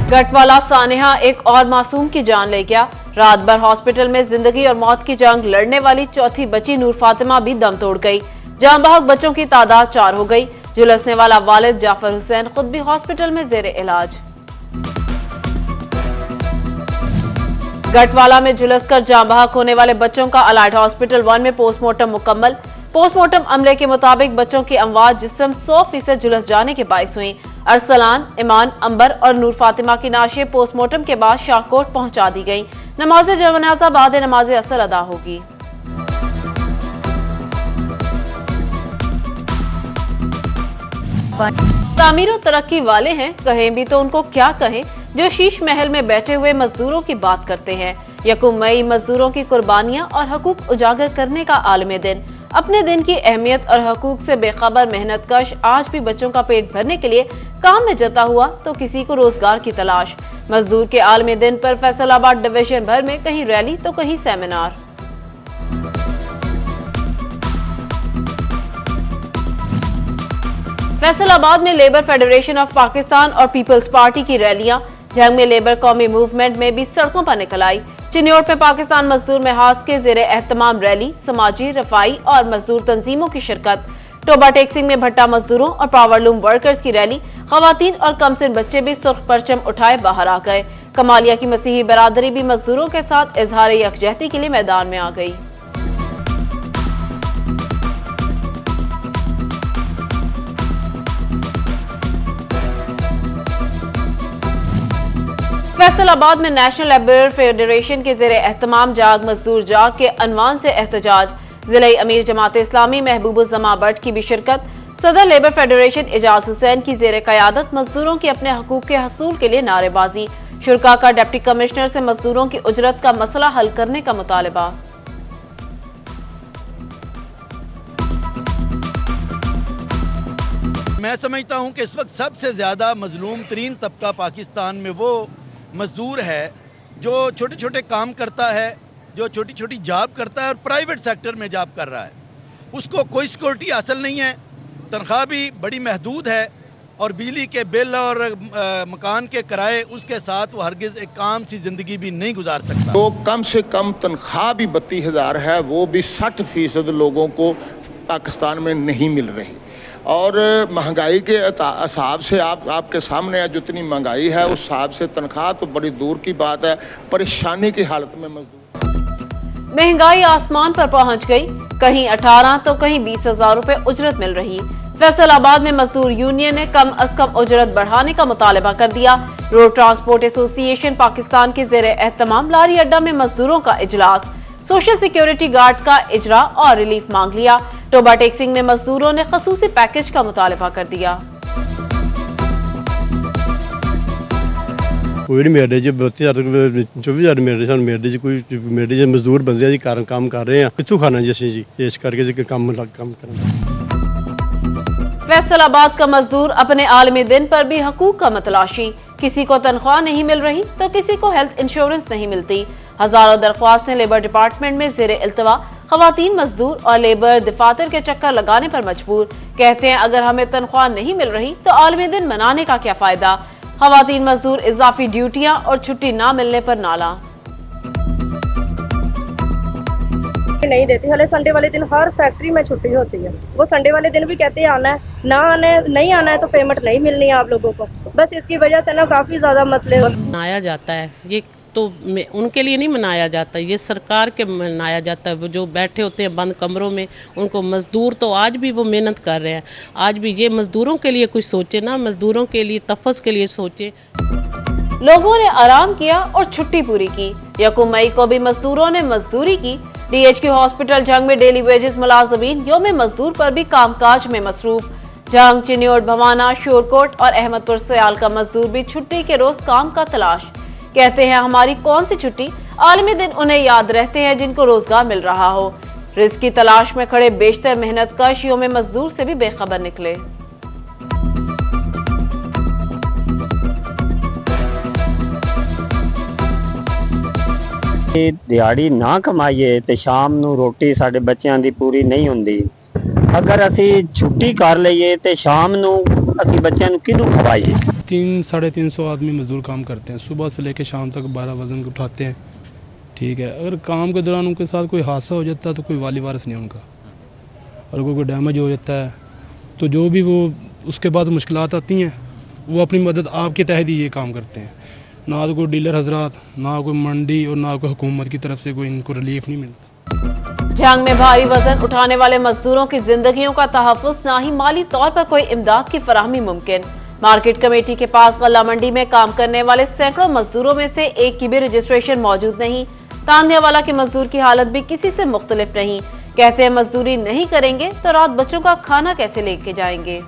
गटवाला सानेहा एक और मासूम की जान ले गया। रात भर हॉस्पिटल में जिंदगी और मौत की जंग लड़ने वाली चौथी बच्ची नूर फातिमा भी दम तोड़ गई। जान बहक बच्चों की तादाद 4 हो गई। झुलसने वाला वालिद जाफर हुसैन खुद भी हॉस्पिटल में जेर इलाज। गटवाला में झुलसकर जान बहक होने वाले बच्चों का अलाइड हॉस्पिटल 1 में पोस्टमार्टम मुकम्मल। पोस्टमार्टम अमले के मुताबिक बच्चों की अमवात जिस्म 100% झुलस जाने के बायस हुई। अरसलान, ईमान, अंबर और नूर फातिमा की नाशें पोस्टमार्टम के बाद शाहकोट पहुंचा दी गई। नमाज जनाजा बाद नमाज असर अदा होगी। तामीर और तरक्की वाले हैं, कहें भी तो उनको क्या कहें, जो शीश महल में बैठे हुए मजदूरों की बात करते हैं। 1 मई मजदूरों की कुर्बानियां और हकूक उजागर करने का आलमी दिन। अपने दिन की अहमियत और हकूक से बेखबर मेहनतकश आज भी बच्चों का पेट भरने के लिए काम में जता हुआ तो किसी को रोजगार की तलाश। मजदूर के आलमी दिन पर फैसलाबाद डिवीजन भर में कहीं रैली तो कहीं सेमिनार। फैसलाबाद में लेबर फेडरेशन ऑफ पाकिस्तान और पीपल्स पार्टी की रैलियां। जंग में लेबर कौमी मूवमेंट में भी सड़कों पर निकल आई। चिन्योट में पाकिस्तान मजदूर महाज के जेर एहतमाम रैली, समाजी, रफाई और मजदूर तंजीमों की शिरकत। टोबा टेक्सिंग में भट्टा मजदूरों और पावरलूम वर्कर्स की रैली। खवातीन और कमसिन बच्चे भी सुर्ख परचम उठाए बाहर आ गए। कमालिया की मसीही बरादरी भी मजदूरों के साथ इजहार यकजहती के लिए मैदान में आ गई। फैसलाबाद में नेशनल लेबर फेडरेशन के जेर एहतमाम जाग मजदूर जाग के अनवान से एहतजाज। जिले अमीर जमात इस्लामी महबूबुज़्ज़मा भट्ट की भी शिरकत। सदर लेबर फेडरेशन एजाज हुसैन की जेर कयादत मजदूरों के अपने हकूक के हसूल के लिए नारेबाजी। शुरा का डिप्टी कमिश्नर से मजदूरों की उजरत का मसला हल करने का मुतालबा। मैं समझता हूं कि इस वक्त सबसे ज्यादा मजलूम तरीन तबका पाकिस्तान में वो मजदूर है जो छोटे छोटे काम करता है, जो छोटी छोटी जॉब करता है और प्राइवेट सेक्टर में जॉब कर रहा है। उसको कोई सिक्योरिटी हासिल नहीं है, तनख्वाह भी बड़ी महदूद है और बिजली के बिल और मकान के किराए उसके साथ वो हरगिज एक काम सी जिंदगी भी नहीं गुजार सकता। तो कम से कम तनख्वाह भी 32,000 है, वो भी 60% लोगों को पाकिस्तान में नहीं मिल रही। और महंगाई के हिसाब से आपके सामने है, जितनी महंगाई है उस हिसाब से तनख्वाह तो बड़ी दूर की बात है। परेशानी की हालत में मजदूर। महंगाई आसमान पर पहुंच गई। कहीं 18 तो कहीं 20,000 रुपए उजरत मिल रही। फैसलाबाद में मजदूर यूनियन ने कम अज कम उजरत बढ़ाने का मुतालबा कर दिया। रोड ट्रांसपोर्ट एसोसिएशन पाकिस्तान के जेर एहतमाम लारी अड्डा में मजदूरों का इजलास। सोशल सिक्योरिटी गार्ड का इजरा और रिलीफ मांग लिया। टोबा टेक्सिंग में मजदूरों ने खसूसी पैकेज का मुतालबा कर दिया। कोई नहीं मिल रही जी, 32,000 मिल रही, मिल रही जी, कोई मिल रही जी। मजदूर बंदे जी काम कर रहे हैं, कितों खाना जी असीं जी, इस करके जी काम करना। फैसलाबाद का मजदूर अपने आलमी दिन पर भी हकूक का मतलाशी। किसी को तनख्वाह नहीं मिल रही तो किसी को हेल्थ इंश्योरेंस नहीं मिलती। हजारों दरख्वास्तें लेबर डिपार्टमेंट में जेर इल्तवा। खवातीन मजदूर और लेबर दफातर के चक्कर लगाने पर मजबूर। कहते हैं अगर हमें तनख्वाह नहीं मिल रही तो आलमी दिन मनाने का क्या फायदा। खवातीन मजदूर इजाफी ड्यूटियां और छुट्टी ना मिलने पर नाला। नहीं देती, हले संडे वाले दिन हर फैक्ट्री में छुट्टी होती है। वो संडे वाले दिन भी कहते हैं आना है, नहीं आना है तो पेमेंट नहीं मिलनी है आप लोगों को। बस इसकी वजह से ना काफी ज्यादा मसले मनाया जाता है। ये तो उनके लिए नहीं मनाया जाता, ये सरकार के मनाया जाता है। वो जो बैठे होते हैं बंद कमरों में, उनको मजदूर तो आज भी वो मेहनत कर रहे हैं। आज भी ये मजदूरों के लिए कुछ सोचे ना, मजदूरों के लिए तफस के लिए सोचे। लोगों ने आराम किया और छुट्टी पूरी की। 1 मई को भी मजदूरों ने मजदूरी की। DHQ हॉस्पिटल जंग में डेली वेजेस मुलाजमीन योम मजदूर पर भी कामकाज में मसरूफ। जंग, चिन्योट, भवाना, शोरकोट और अहमदपुर सयाल का मजदूर भी छुट्टी के रोज काम का तलाश। कहते हैं हमारी कौन सी छुट्टी, आलमी दिन उन्हें याद रहते हैं जिनको रोजगार मिल रहा हो। रिस्क की तलाश में खड़े बेशतर मेहनतकश योम मजदूर से भी बेखबर निकले। दिहाड़ी ना कमाइए तो शाम ਨੂੰ ਰੋਟੀ ਸਾਡੇ ਬੱਚਿਆਂ ਦੀ ਪੂਰੀ ਨਹੀਂ ਹੁੰਦੀ। ਅਗਰ ਅਸੀਂ ਛੁੱਟੀ ਕਰ ਲਈਏ ਤੇ ਸ਼ਾਮ ਨੂੰ ਅਸੀਂ ਬੱਚਿਆਂ ਨੂੰ ਕਿਦੋਂ ਖਵਾਈਏ। 300-350 आदमी मजदूर काम करते हैं, सुबह से लेकर शाम तक 12 वजन उठाते हैं। ठीक है, अगर काम के दौरान उनके साथ कोई हादसा हो जाता है तो कोई वाली वारिस नहीं उनका, और कोई डैमेज हो जाता है तो जो भी वो उसके बाद मुश्किलात आती हैं वो अपनी मदद आपके तहत ही ये काम करते हैं। ना तो कोई डीलर हजरात, ना कोई मंडी और ना कोई हुकूमत की तरफ से कोई इनको रिलीफ नहीं मिलता। जंग में भारी वजन उठाने वाले मजदूरों की जिंदगियों का तहफ्फुज़, ना ही माली तौर पर कोई इमदाद की फराहमी मुमकिन। मार्केट कमेटी के पास गल्ला मंडी में काम करने वाले सैकड़ों मजदूरों में से एक की भी रजिस्ट्रेशन मौजूद नहीं। तांदियावाला के मजदूर की हालत भी किसी से मुख्तलिफ नहीं। कहते हैं मजदूरी नहीं करेंगे तो रात बच्चों का खाना कैसे लेके जाएंगे।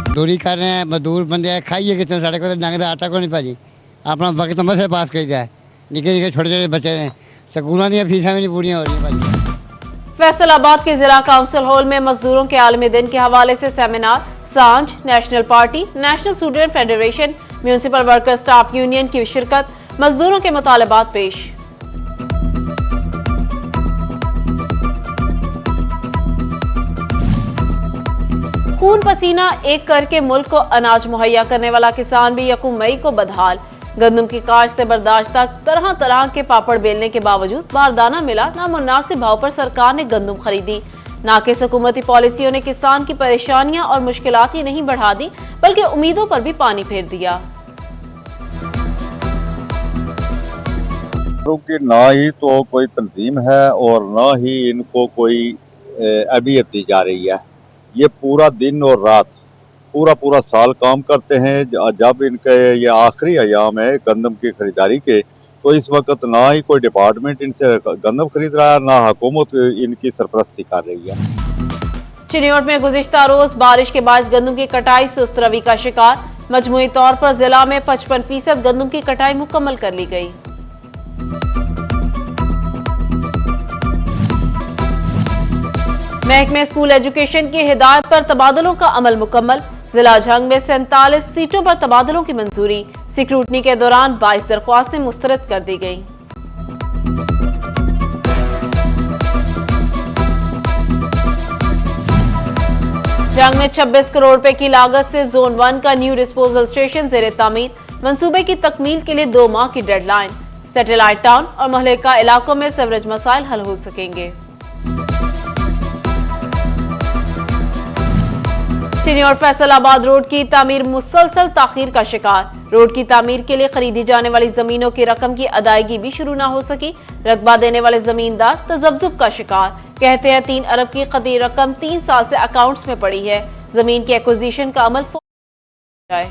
मजदूरी कर रहे हैं, मजदूर बंदे खाइए कितने, साढ़े को डंग का आटा को नहीं भाजी, अपना वक्त तो मसे पास करी जाए। निके निके छोटे छोटे बच्चे हैं, स्कूलों की फीसा भी नहीं पूरी हो रही भाजी। फैसलाबाद के जिला काउंसिल हॉल में मजदूरों के आलमी दिन के हवाले से सेमिनार, सांझ, national party, national student federation, municipal worker staff union की शिरकत, मजदूरों के मुतालबात पेश। खून पसीना एक करके मुल्क को अनाज मुहैया करने वाला किसान भी 1 मई को बदहाल। गंदम की काश्त से बर्दाश्त तक तरह तरह के पापड़ बेलने के बावजूद बारदाना मिला, नामुनासिब भाव पर सरकार ने गंदम खरीदी। नाकिस हुकूमती पॉलिसियों ने किसान की परेशानियां और मुश्किलात ही नहीं बढ़ा दी, बल्कि उम्मीदों पर भी पानी फेर दिया। क्योंकि ना ही तो कोई तंजीम है और ना ही इनको कोई अहमियत दी जा रही है। ये पूरा दिन और रात पूरा साल काम करते हैं। जब इनके ये आखिरी अयाम है गंदम की खरीदारी के, तो इस वक्त ना ही कोई डिपार्टमेंट इनसे गंदम खरीद रहा है, ना हुकूमत इनकी सरपरस्ती कर रही है। चिन्योट में गुज़िश्ता रोज बारिश के बाद गंदम की कटाई सुस्त रवि का शिकार। मजमूई तौर पर जिला में 55% गंदम की कटाई मुकम्मल कर ली गई। महकमे स्कूल एजुकेशन की हिदायत पर तबादलों का अमल मुकम्मल। जिला जंग में 47 सीटों पर तबादलों की मंजूरी। सिक्रूटनी के दौरान 22 दरख्वास्तें मुस्तरद कर दी गईं। जंग में 26 करोड़ रुपए की लागत से जोन 1 का न्यू डिस्पोजल स्टेशन ज़ेरे तामीर। मंसूबे की तकमील के लिए 2 माह की डेडलाइन। सैटेलाइट टाउन और महलिका इलाकों में सीवरेज मसाइल हल हो सकेंगे। चिनी और फैसलाबाद रोड की तामीर मुसलसल ताखीर का शिकार। रोड की तामीर के लिए खरीदी जाने वाली जमीनों की रकम की अदायगी भी शुरू न हो सकी। रकबा देने वाले जमींदार तजब्जुब का शिकार। कहते हैं 3 अरब की खती रकम 3 साल से अकाउंट्स में पड़ी है। जमीन की एक्विजिशन का अमल जाए।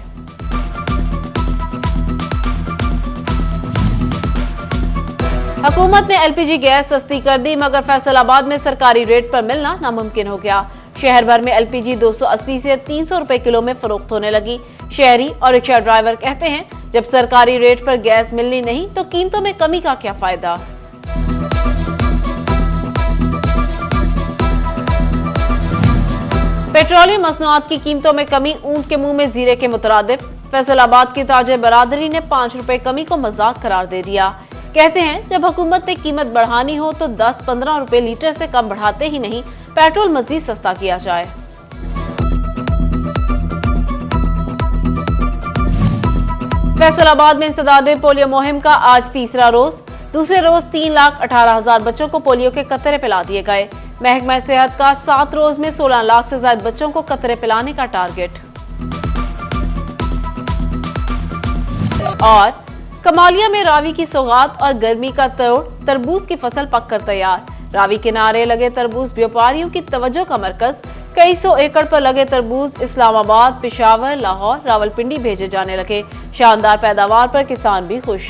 हुकूमत ने एलपीजी गैस सस्ती कर दी, मगर फैसलाबाद में सरकारी रेट पर मिलना नामुमकिन हो गया। शहर भर में एलपीजी 280 से 300 रुपए किलो में फरोख्त होने लगी। शहरी और रिक्शा ड्राइवर कहते हैं, जब सरकारी रेट पर गैस मिलनी नहीं तो कीमतों में कमी का क्या फायदा। पेट्रोलियम मसनूआत की कीमतों में कमी ऊंट के मुंह में जीरे के मुतरादिफ। फैसलाबाद की ताजिर बरादरी ने 5 रुपए कमी को मजाक करार दे दिया। कहते हैं, जब हुकूमत ने कीमत बढ़ानी हो तो 10-15 रुपए लीटर से कम बढ़ाते ही नहीं, पेट्रोल मजीद सस्ता किया जाए। फैसलाबाद में इंसदादे पोलियो मुहिम का आज तीसरा रोज। दूसरे रोज 3,18,000 बच्चों को पोलियो के कतरे पिला दिए गए। महकमा सेहत का 7 रोज में 16 लाख से ज्यादा बच्चों को कतरे पिलाने का टारगेट। और कमालिया में रावी की सौगात और गर्मी का तोड़, तरबूज की फसल पककर तैयार। रावी किनारे लगे तरबूज व्यापारियों की तवज्जो का मरकज। कई सौ एकड़ पर लगे तरबूज इस्लामाबाद, पेशावर, लाहौर, रावलपिंडी भेजे जाने लगे। शानदार पैदावार पर किसान भी खुश।